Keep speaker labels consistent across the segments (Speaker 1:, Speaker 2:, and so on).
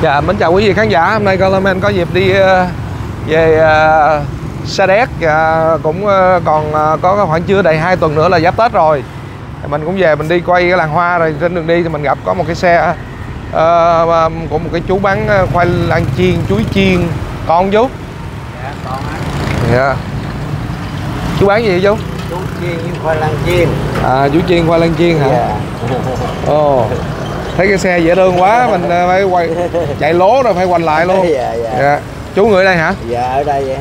Speaker 1: Dạ, mến chào quý vị khán giả. Hôm nay Coleman có dịp đi về Sa Đéc, cũng còn có khoảng chưa đầy 2 tuần nữa là giáp Tết rồi. Mình cũng về mình đi quay cái làng hoa, rồi trên đường đi thì mình gặp có một cái xe của một cái chú bán khoai lang chiên, chuối chiên. Con chú?
Speaker 2: Dạ, con á.
Speaker 1: Dạ. Chú bán gì vậy chú?
Speaker 2: Chú chiên với khoai lang chiên.
Speaker 1: À, chú chiên khoai lang chiên hả?
Speaker 2: Dạ.
Speaker 1: Ồ, thấy cái xe dễ thương quá, mình phải quay chạy lố rồi phải quanh lại luôn.
Speaker 2: Dạ, dạ.
Speaker 1: Dạ. Chú người ở đây hả?
Speaker 2: Dạ, ở đây vậy.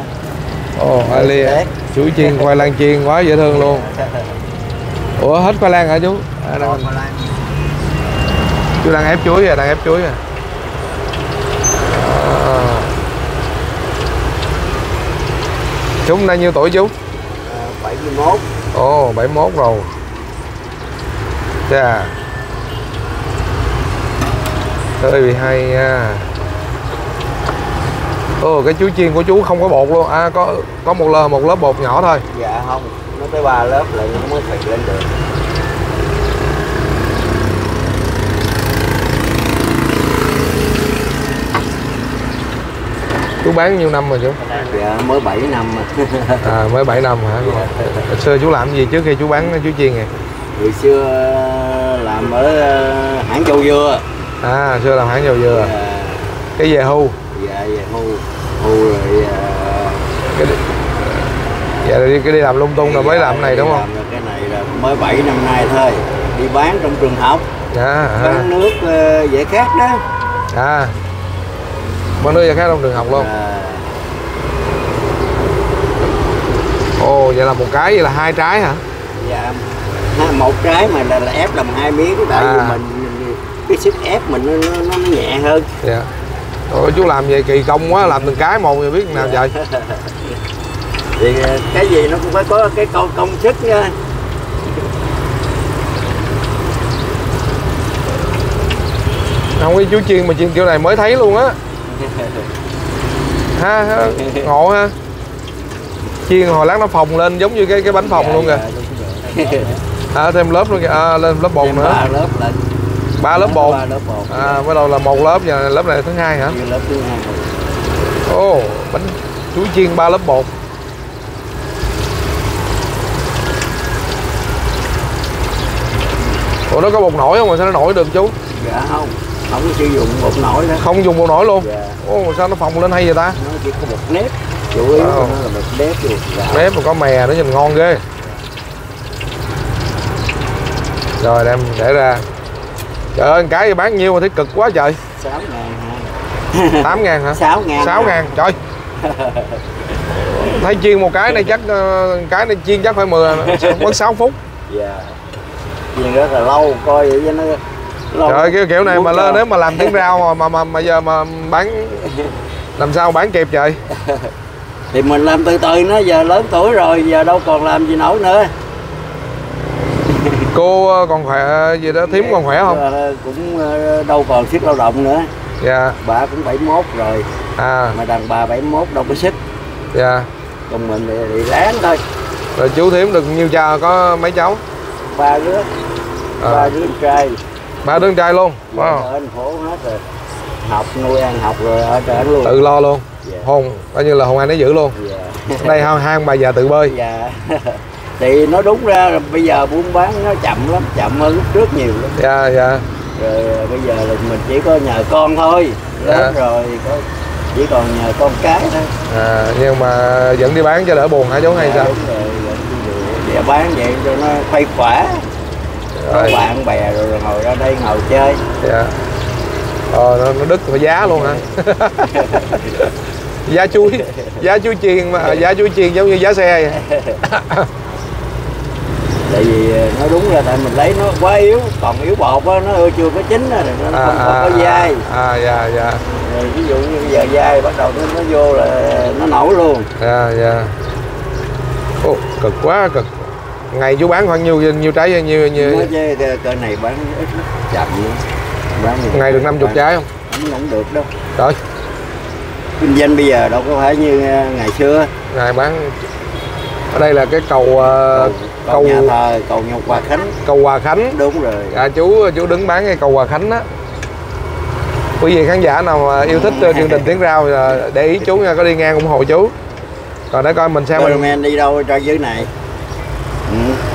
Speaker 1: Ồ, Ali, chú chiên khoai lang chiên quá dễ thương luôn. Ủa, hết khoai lang hả chú?
Speaker 2: Khoai lang.
Speaker 1: Chú đang ép chuối rồi, đang ép chuối rồi. Chú hôm nay nhiêu tuổi chú?
Speaker 2: 71.
Speaker 1: Ồ, 71 rồi. Chà, hơi bị hay nha. Ồ, cái chuối chiên của chú không có bột luôn. À, có một lớp bột nhỏ thôi.
Speaker 2: Dạ không, nó tới 3 lớp lại nó mới thịt lên được.
Speaker 1: Chú bán nhiêu năm rồi chú?
Speaker 2: Dạ, mới 7 năm mà.
Speaker 1: À, mới 7 năm hả?
Speaker 2: Dạ.
Speaker 1: Hồi xưa chú làm gì trước khi chú bán chuối chiên này?
Speaker 2: Hồi xưa làm ở hãng Châu Dừa.
Speaker 1: À, hồi xưa làm hãng dầu dừa.
Speaker 2: Dạ.
Speaker 1: Cái về hưu.
Speaker 2: Dạ, về hưu rồi.
Speaker 1: Cái đi làm lung tung rồi mới làm cái này đúng không?
Speaker 2: Làm cái này là mới 7 năm nay thôi. Đi bán trong trường học.
Speaker 1: Dạ.
Speaker 2: Bán nước dễ khác đó.
Speaker 1: À, bán nước dễ khác trong trường học luôn. Ồ, vậy là một cái, vậy là 2 trái hả?
Speaker 2: Dạ, một trái mà là ép làm 2 miếng, tại vì mình cái sức ép mình nó nhẹ hơn.
Speaker 1: Dạ. Ôi, chú làm vậy kỳ công quá, làm từng cái một rồi biết nào trời.
Speaker 2: Thì cái gì nó cũng phải có cái công sức nha.
Speaker 1: Không, cái chú chiên mà chiên kiểu này mới thấy luôn á. Ha, ngộ ha. Chiên hồi lát nó phồng lên giống như cái bánh phồng luôn kìa. À, thêm lớp luôn kìa. À, lên lớp bột nữa.
Speaker 2: 3 lớp lên.
Speaker 1: 3 lớp bột.
Speaker 2: 3 lớp bột.
Speaker 1: À, bắt đầu là 1 lớp, và lớp này thứ 2 hả?
Speaker 2: Lớp thứ 2.
Speaker 1: Ồ, bánh chuối chiên 3 lớp bột. Ủa, nó có bột nổi không mà sao nó nổi được chú?
Speaker 2: Dạ không có sử dụng bột nổi đó.
Speaker 1: Không dùng bột nổi luôn?
Speaker 2: Dạ.
Speaker 1: Ồ, sao nó phồng lên hay vậy ta?
Speaker 2: Nó chỉ có bột nếp, chủ yếu nó là bột nếp luôn.
Speaker 1: Nếp mà có mè nó nhìn ngon ghê. Rồi đem để ra. Trời ơi, cái bán nhiêu mà thấy cực quá trời.
Speaker 2: 6.000
Speaker 1: 8 ngàn hả?
Speaker 2: 6.000.
Speaker 1: 6 ngàn, trời. Thấy chiên một cái này chắc, cái này chiên chắc phải 10, mất 6 phút.
Speaker 2: Dạ. Chiên rất là lâu, coi vậy cho nó lâu.
Speaker 1: Trời, cái kiểu này mà lên nếu mà làm tiếng rau mà giờ mà bán làm sao bán kịp trời.
Speaker 2: Thì mình làm từ từ, nó giờ lớn tuổi rồi, giờ đâu còn làm gì nổi nữa.
Speaker 1: Cô còn khỏe gì đó, thím còn khỏe không?
Speaker 2: Cũng đâu còn sức lao động nữa.
Speaker 1: Dạ.
Speaker 2: Bà cũng 71 rồi.
Speaker 1: À.
Speaker 2: Mà đàn bà 71 đâu có sức.
Speaker 1: Dạ.
Speaker 2: Còn mình thì ráng thôi.
Speaker 1: Rồi chú thím được nhiêu cha, có mấy cháu?
Speaker 2: 3 đứa. 3 đứa trai.
Speaker 1: 3 đứa trai luôn.
Speaker 2: Wow. Ở thành phố hết rồi. Học, nuôi ăn học rồi ở trển luôn.
Speaker 1: Tự lo luôn.
Speaker 2: Dạ.
Speaker 1: Không, coi như là không ai nấy giữ luôn.
Speaker 2: Dạ.
Speaker 1: Đây hai ông bà già tự bơi.
Speaker 2: Dạ. Thì nó đúng ra là bây giờ buôn bán nó chậm lắm, chậm hơn lúc trước nhiều lắm.
Speaker 1: Dạ, dạ.
Speaker 2: Rồi bây giờ là mình chỉ có nhờ con thôi. Lớn rồi chỉ còn nhờ con cái thôi.
Speaker 1: À, nhưng mà vẫn đi bán cho đỡ buồn hả chú hay sao?
Speaker 2: Đúng rồi, dạ, bán vậy cho nó khuây khỏa. Có bạn bè rồi ngồi ra đây ngồi chơi.
Speaker 1: Dạ. Nó đứt phải giá luôn hả? Giá chuối chiên mà giá chuối chiên giống như giá xe vậy.
Speaker 2: Tại vì nó đúng là tại mình lấy nó quá yếu, còn yếu bột á, nó chưa có chín rồi nó không có dai.
Speaker 1: À, dạ, dạ.
Speaker 2: Rồi ví dụ như bây giờ dai bắt đầu nó vô là nó nổi luôn.
Speaker 1: Dạ, dạ. Ồ, cực quá, cực. Ngày chú bán khoảng nhiêu trái như
Speaker 2: Cỡ này bán ít lắm, chậm nữa.
Speaker 1: Ngày được 50 trái không?
Speaker 2: Không được đâu.
Speaker 1: Trời.
Speaker 2: Kinh doanh bây giờ đâu có phải như ngày xưa.
Speaker 1: Ngày bán ở đây là cái cầu
Speaker 2: nhà thờ, cầu Hòa Khánh.
Speaker 1: Cầu Hòa Khánh.
Speaker 2: Đúng rồi.
Speaker 1: À, chú đứng bán cái cầu Hòa Khánh á. Quý vị khán giả nào mà yêu thích chương trình Tiếng Rao để ý chú nha, có đi ngang ủng hộ chú. Còn để coi mình xem
Speaker 2: comment đi đâu cho dưới này.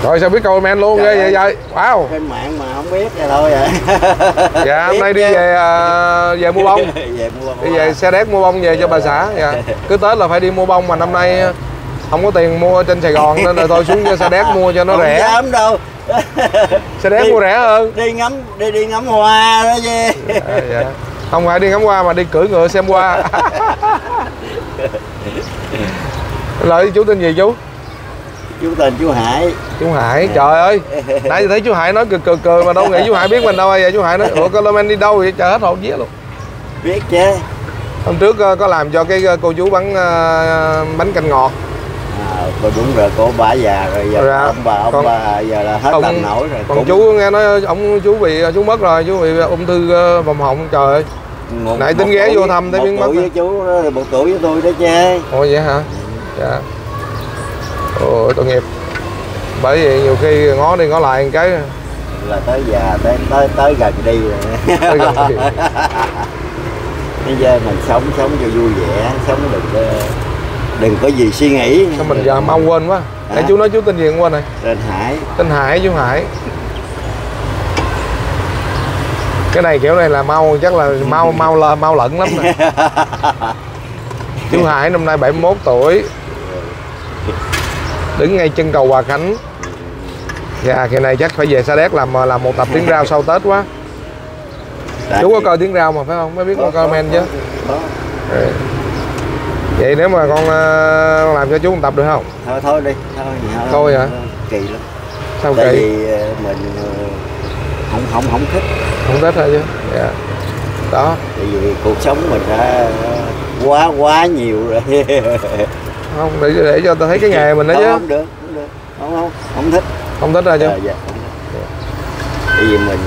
Speaker 1: Rồi sao biết comment luôn ghê vậy? Wow.
Speaker 2: Trên mạng mà không biết vậy thôi vậy.
Speaker 1: Dạ hôm nay đi về mua bông. Đi về xe đét mua bông về cho bà xã. Dạ. Cứ Tết là phải đi mua bông mà năm nay không có tiền mua trên Sài Gòn nên là thôi xuống xe đét mua cho nó rẻ.
Speaker 2: Không dám đâu.
Speaker 1: Xe đét mua rẻ hơn.
Speaker 2: Đi ngắm hoa đó chứ.
Speaker 1: Dạ. Không phải đi ngắm hoa mà đi cưỡi ngựa xem hoa. Lời chú tên gì chú?
Speaker 2: Chú tên chú Hải.
Speaker 1: Chú Hải, trời ơi. Nãy thấy chú Hải nói cười mà đâu nghĩ chú Hải biết mình đâu. Bây giờ chú Hải nói ủa comment đi đâu vậy? Trời hết hồn vía luôn.
Speaker 2: Biết chứ.
Speaker 1: Hôm trước có làm cho cái cô chú bán bánh canh ngọt.
Speaker 2: Cô đúng rồi, cô bà già rồi giờ ông bà giờ là hết làm nổi rồi.
Speaker 1: Còn chú nghe nói chú mất rồi, chú bị ung thư vòng họng, trời ơi. Nãy tính ghé vô thăm thấy biến mất.
Speaker 2: Với chú, 1 tuổi với tôi đó chứ.
Speaker 1: Ồ vậy hả? Dạ. Ồ tội nghiệp. Bởi vì nhiều khi ngó đi ngó lại một cái
Speaker 2: là tới già tới gần đi rồi.
Speaker 1: Tới gần đi.
Speaker 2: Bây giờ mình sống cho vui vẻ, sống đừng có gì suy nghĩ.
Speaker 1: Sao mình giờ mau quên quá. Nãy chú nói chú tên gì không quên này?
Speaker 2: Tên Hải.
Speaker 1: Tên Hải, chú Hải. Cái này kiểu này là mau chắc là mau lẫn lắm nè. Chú Hải năm nay 71 tuổi. Đứng ngay chân cầu Hòa Khánh. Dạ kỳ này chắc phải về Sa Đéc làm một tập Tiếng Rao sau Tết quá. Chú có coi Tiếng Rao mà phải không? Mới biết con comment chứ. Vậy nếu mà con làm cho chú một tập được không?
Speaker 2: Thôi đi.
Speaker 1: Thôi hả?
Speaker 2: Kỳ lắm.
Speaker 1: Sao
Speaker 2: tại
Speaker 1: kỳ?
Speaker 2: Vì mình không thích.
Speaker 1: Không thích thôi chứ. Dạ. Đó.
Speaker 2: Tại vì cuộc sống mình đã quá nhiều rồi.
Speaker 1: Không để cho tôi thấy cái nghề mình đó chứ.
Speaker 2: Không được. Không thích.
Speaker 1: Không thích rồi chứ.
Speaker 2: Dạ. Tại vì mình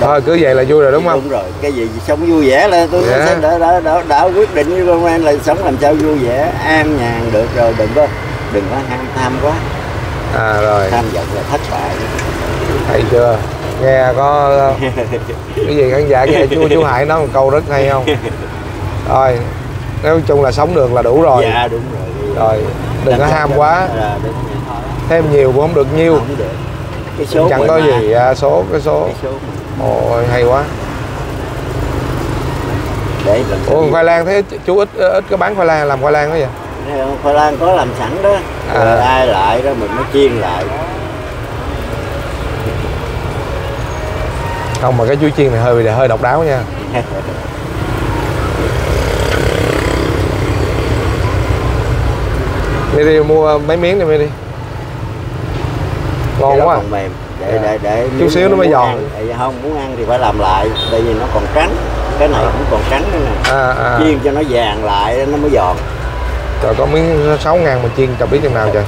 Speaker 1: thôi cứ vậy là vui rồi đúng không?
Speaker 2: Đúng rồi, cái gì sống vui vẻ là tôi sẽ đã quyết định với con em là sống làm sao vui vẻ, an nhàn được rồi, đừng có tham quá.
Speaker 1: Rồi.
Speaker 2: Tham vọng là thất bại.
Speaker 1: Hay chưa? Nghe có cái gì khán giả nghe chú Hải nói một câu rất hay không? Rồi, nói chung là sống được là đủ rồi.
Speaker 2: Dạ đúng rồi.
Speaker 1: Rồi, đừng có ham quá. Thêm nhiều cũng không được nhiêu.
Speaker 2: Không được. Cái số
Speaker 1: chẳng có gì cái số. Ôi hay quá. Ủa khoai lang thấy chú ít có bán khoai lang, làm khoai lang đó vậy?
Speaker 2: Khoai lang có làm sẵn đó. Rồi ai lại đó mình mới chiên lại.
Speaker 1: Không mà cái chú chiên này hơi độc đáo nha. Đi mua mấy miếng đi đi. Ngon quá.
Speaker 2: Còn mềm. Để
Speaker 1: chút xíu nó mới giòn.
Speaker 2: Không muốn ăn thì phải làm lại, tại vì nó còn trắng. Cái này cũng còn trắng nữa nè. Chiên cho nó vàng lại nó mới giòn.
Speaker 1: Trời có miếng 6.000 mà chiên cho biết chừng nào trời.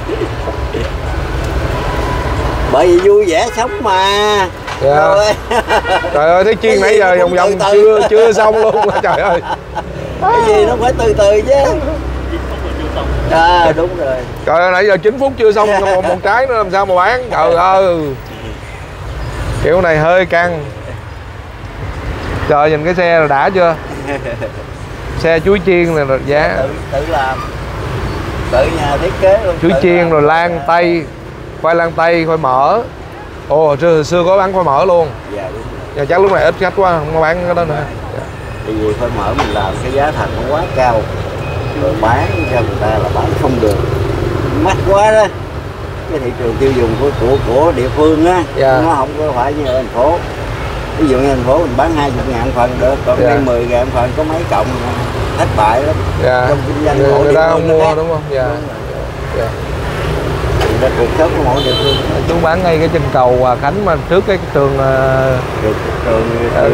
Speaker 2: Bởi vì vui vẻ sống mà.
Speaker 1: Yeah. Trời ơi thấy chiên nãy giờ vòng chưa xong luôn trời ơi.
Speaker 2: Cái gì nó phải từ chứ. Đúng rồi.
Speaker 1: Trời ơi nãy giờ 9 phút chưa xong một trái nữa làm sao mà bán. Trời ơi. Kiểu này hơi căng. Trời nhìn cái xe rồi đã chưa? Xe chuối chiên này rồi giá.
Speaker 2: Tự làm. Tự nhà thiết kế luôn.
Speaker 1: Chuối chiên rồi lan tây, khoai lang tây, khoai mỡ. Ồ xưa có bán khoai mỡ luôn.
Speaker 2: Dạ đúng rồi.
Speaker 1: Nhưng chắc lúc này ít khách quá không có bán cái đó nữa.
Speaker 2: Tại vì khoai mỡ mình làm cái giá thành nó quá cao. Rồi bán cho người ta là bán không được. Mắc quá đó. Cái thị trường tiêu dùng của địa phương á, nó không có phải như ở thành phố. Ví dụ như thành phố mình bán 20.000 phần được, còn đây 10.000 phần có mấy cộng thất bại lắm. Trong kinh doanh
Speaker 1: người ta không mua đúng không?
Speaker 2: Cuộc sống của mỗi địa phương.
Speaker 1: Chú bán ngay cái chân cầu Hòa Khánh mà trước cái trường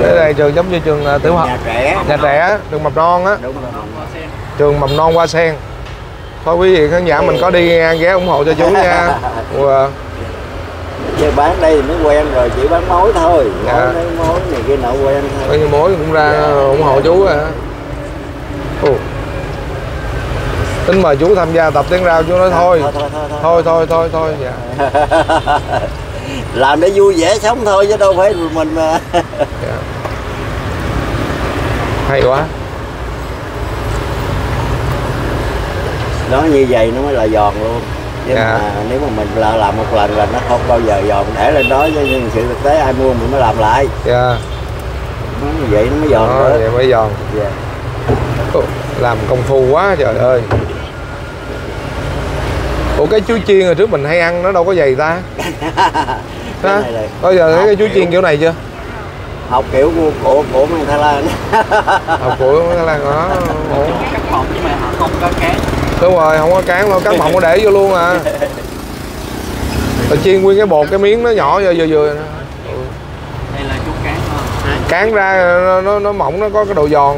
Speaker 1: cái này trường giống như trường tiểu học nhà trẻ trường mầm non á. Trường mầm non Hoa Sen. Thôi quý vị khán giả mình có đi ghé ủng hộ cho chú nha.
Speaker 2: Chứ bán đây thì mới quen rồi, chỉ bán mối thôi. Mối này kia nọ quen thôi.
Speaker 1: Bao nhiêu mối cũng ra ủng hộ chú à. Tính mời chú tham gia tập Tiếng Rao, chú nói thôi. Dạ.
Speaker 2: Làm để vui vẻ sống thôi chứ đâu phải mình mà.
Speaker 1: Hay quá.
Speaker 2: Nó như vậy nó mới là giòn luôn. Nhưng mà nếu mà mình làm một lần là nó không bao giờ giòn, để lên đó nhưng sự thực tế ai mua mình mới làm lại. Nó như vậy nó mới giòn nữa.
Speaker 1: Vậy mới giòn. Làm công phu quá trời ơi. Ủa cái chuối chiên hồi trước mình hay ăn nó đâu có dày ta? Hả? Bây giờ cái chuối chiên kiểu này chưa?
Speaker 2: Học kiểu của mấy Thái Lan.
Speaker 1: Học của mấy Thái Lan đó.
Speaker 2: Cắt mỏng nhưng mà họ không có cán.
Speaker 1: Đúng rồi, không có cán đâu, cắt mỏng có để vô luôn à. Rồi chiên nguyên cái bột cái miếng nó nhỏ vừa.
Speaker 2: Đây là chút cán thôi.
Speaker 1: Cán ra nó mỏng, nó có cái độ giòn.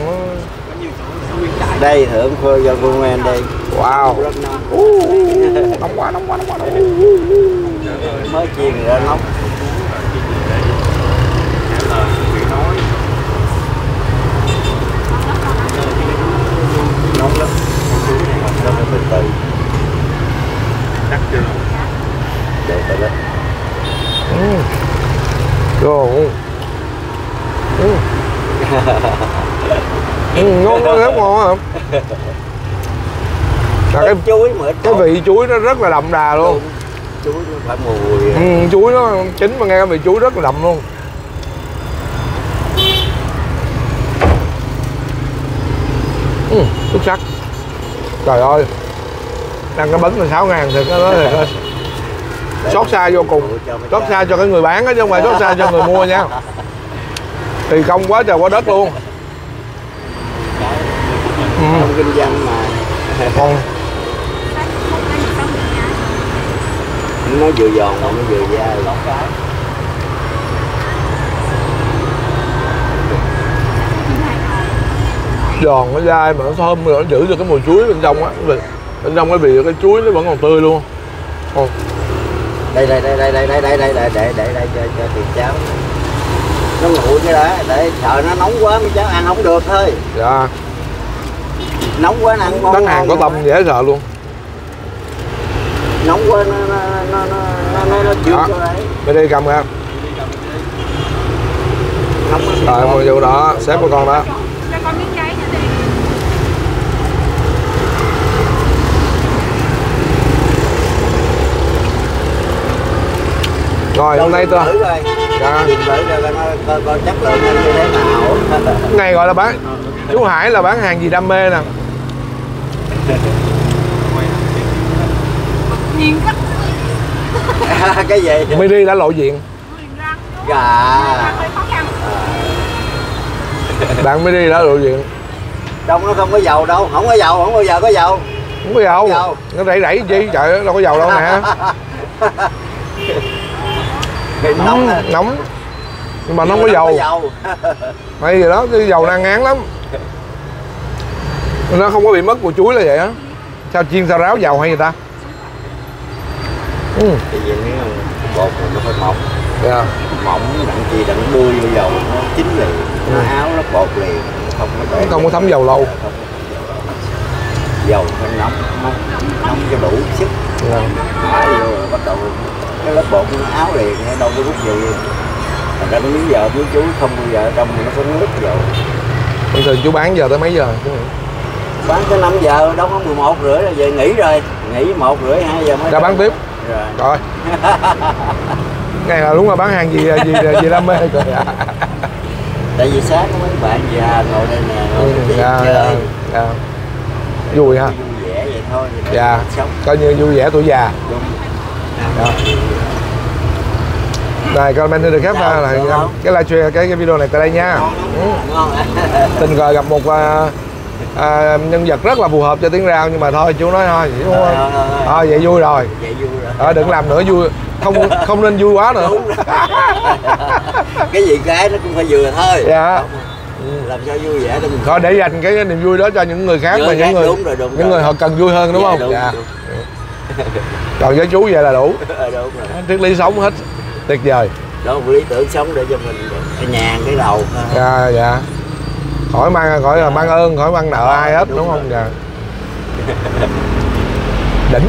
Speaker 2: Đây thưởng phơi cho cô em đây.
Speaker 1: Wow. Nóng quá.
Speaker 2: Mới chiên ra nóng. Nóng lắm. Nó phải từ từ. Chắc chưa? Được rồi đó.
Speaker 1: Rồi. Ngon rất ngon hả? Cái
Speaker 2: chuối mà
Speaker 1: cái vị chuối nó rất là đậm đà luôn.
Speaker 2: Chuối nó phải mùi.
Speaker 1: Chuối nó chín mà nghe cái vị chuối rất là đậm luôn. Xuất sắc. Trời ơi. Đang cái bánh là 6.000 thiệt đó thiệt ơi. Xót xa vô cùng. Xót xa cho cái người bán đó chứ không phải xót xa cho người mua nha. Thì công quá trời quá đất luôn.
Speaker 2: Không kinh doanh mà.
Speaker 1: Còn
Speaker 2: nó vừa giòn mà nó vừa dai.
Speaker 1: giòn nó dai mà nó thơm, nó giữ được cái mùi chuối bên trong á. Bên trong cái vị cái chuối nó vẫn còn tươi luôn.
Speaker 2: Đây để cho tiền cháu. Nó nguội cái đã, để sợ nó nóng quá mấy cháu ăn không được thôi.
Speaker 1: Dạ.
Speaker 2: Nóng quá nó ăn ngon.
Speaker 1: Bán hàng có tâm dễ sợ luôn.
Speaker 2: Nóng quá nó chịu cho đấy.
Speaker 1: Bên đây cầm ra. Rồi một vụ đó, xếp của con đó. Rồi hôm nay tôi
Speaker 2: coi chất lượng như thế nào.
Speaker 1: Cái này gọi là bán, chú Hải là bán hàng gì đam mê nè.
Speaker 2: Cái gì?
Speaker 1: Miri đã lộ diện.
Speaker 2: Dạ.
Speaker 1: Bạn Miri đã lộ diện.
Speaker 2: Trong nó không có dầu đâu, không có dầu, không bao giờ có dầu.
Speaker 1: Không có dầu. Nó đẩy chi trời, đâu có dầu đâu nè. Nóng nhưng mà nó không có dầu. Hay gì đó, cái dầu đang ngán lắm. Nó không có bị mất mùi chuối là vậy á. Sao chiên sao ráo dầu hay gì ta?
Speaker 2: Tại vì nếu bột nó phải mỏng.
Speaker 1: Yeah.
Speaker 2: Mỏng đặng chi đặng đưa vô dầu nó chín liền, nó áo nó bột liền,
Speaker 1: không có thấm dầu lâu.
Speaker 2: Dầu phải nóng cho đủ sức. Thả vô bắt đầu cái lớp bột nó áo liền, nó đâu có rút gì. Thành ra miếng giờ miếng chuối không bao giờ ở trong nó có nước dầu.
Speaker 1: Bình thường chú bán giờ tới mấy giờ?
Speaker 2: Bán tới 5 giờ, đâu có 11 rưỡi là về nghỉ rồi. Nghỉ 1 rưỡi 2 giờ mới
Speaker 1: ra bán tiếp. Rồi. Này là đúng là bán hàng gì đam mê rồi.
Speaker 2: Tại vì sáng có mấy bạn già ngồi đây nè, ngồi
Speaker 1: chơi. Vui ha.
Speaker 2: Vui vẻ vậy thôi.
Speaker 1: Dạ. Coi như vui vẻ tuổi già.
Speaker 2: Đúng.
Speaker 1: Này comment được khép là cái livestream cái video này tại đây nha. Tình cờ gặp một nhân vật rất là phù hợp cho Tiếng Rao, nhưng mà thôi chú nói thôi vậy vui rồi. Đừng làm nữa, vui không nên vui quá nữa.
Speaker 2: Cái gì cái nó cũng phải vừa thôi.
Speaker 1: Dạ.
Speaker 2: Làm sao vui vẻ để mình
Speaker 1: thôi để dành cái niềm vui đó cho những người khác, mà những người họ cần vui hơn, đúng không? Dạ. Còn với chú vậy là đủ. Triết lý sống hết tuyệt vời.
Speaker 2: Đó một lý tưởng sống để cho mình nhàn cái đầu.
Speaker 1: Dạ. Khỏi là mang ơn, khỏi mang nợ ai hết, đúng không? Dạ. Đỉnh.